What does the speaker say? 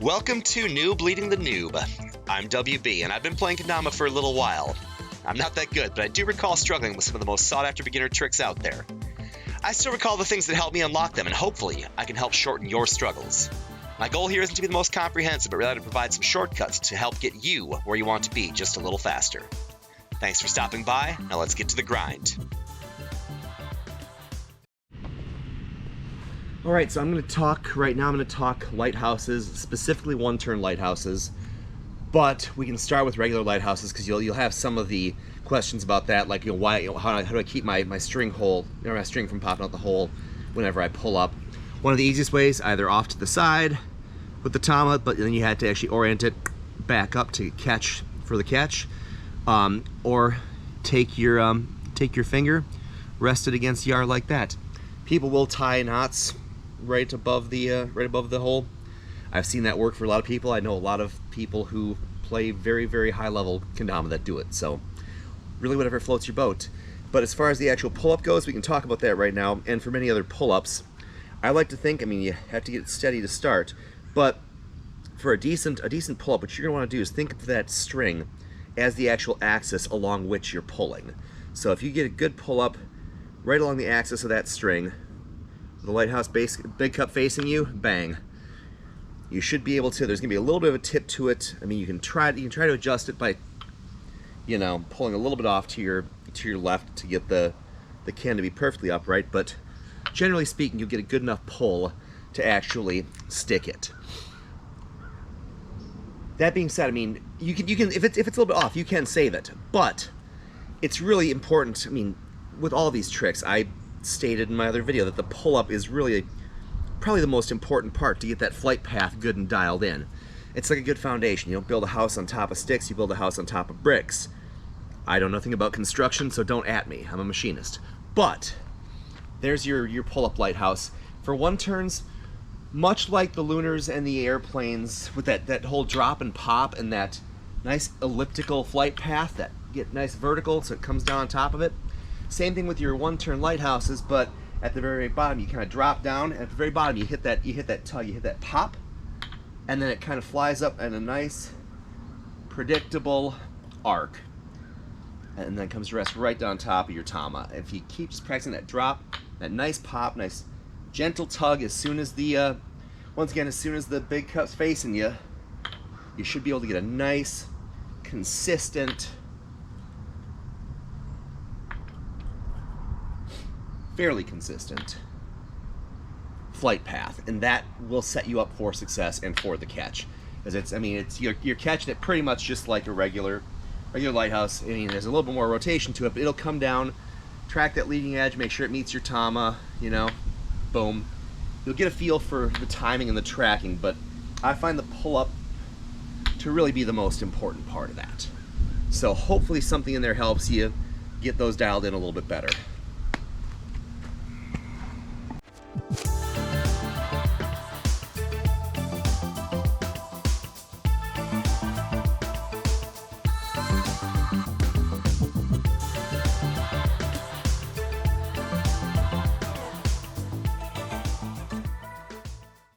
Welcome to Noob Leading the Noob. I'm WB, and I've been playing kendama for a little while. I'm not that good, but I do recall struggling with some of the most sought-after beginner tricks out there. I still recall the things that helped me unlock them, and hopefully I can help shorten your struggles. My goal here isn't to be the most comprehensive, but rather to provide some shortcuts to help get you where you want to be just a little faster. Thanks for stopping by. Now let's get to the grind. Alright, so I'm going to talk lighthouses, specifically one-turn lighthouses, but we can start with regular lighthouses because you'll have some of the questions about that, like how do I keep my string from popping out the hole whenever I pull up. One of the easiest ways, either off to the side with the tama, but then you had to actually orient it back up to catch for the catch, or take your finger, rest it against the yard like that. People will tie knots right above the hole. I've seen that work for a lot of people. I know a lot of people who play very, very high level kendama that do it. So really whatever floats your boat. But as far as the actual pull-up goes, we can talk about that right now. And for many other pull-ups, I like to think, I mean, you have to get steady to start, but for a decent pull-up, what you're gonna want to do is think of that string as the actual axis along which you're pulling. So if you get a good pull-up right along the axis of that string, the lighthouse big cup facing you, bang. You should be able to, there's gonna be a little bit of a tip to it. I mean, you can try to adjust it by, pulling a little bit off to your left to get the can to be perfectly upright, but generally speaking, you'll get a good enough pull to actually stick it. That being said, I mean, you can if it's a little bit off, you can save it, but it's really important. I mean, with all these tricks, I stated in my other video that the pull-up is really probably the most important part to get that flight path good and dialed in. It's like a good foundation. You don't build a house on top of sticks, you build a house on top of bricks. I know nothing about construction, so don't at me. I'm a machinist. But there's your pull-up lighthouse. For one turns, much like the lunars and the airplanes, with that whole drop and pop and that nice elliptical flight path that get nice vertical so it comes down on top of it. Same thing with your one-turn lighthouses, but at the very bottom you kind of drop down, and at the very bottom you hit that pop, and then it kind of flies up in a nice predictable arc, and then comes to rest right down top of your tama. If you keep just practicing that drop, that nice pop, nice gentle tug, as soon as the big cup's facing you, you should be able to get a nice consistent, fairly consistent flight path, and that will set you up for success and for the catch. As you're catching it pretty much just like a regular lighthouse. I mean, there's a little bit more rotation to it, but it'll come down, track that leading edge, make sure it meets your tama, boom. You'll get a feel for the timing and the tracking, but I find the pull-up to really be the most important part of that. So hopefully something in there helps you get those dialed in a little bit better.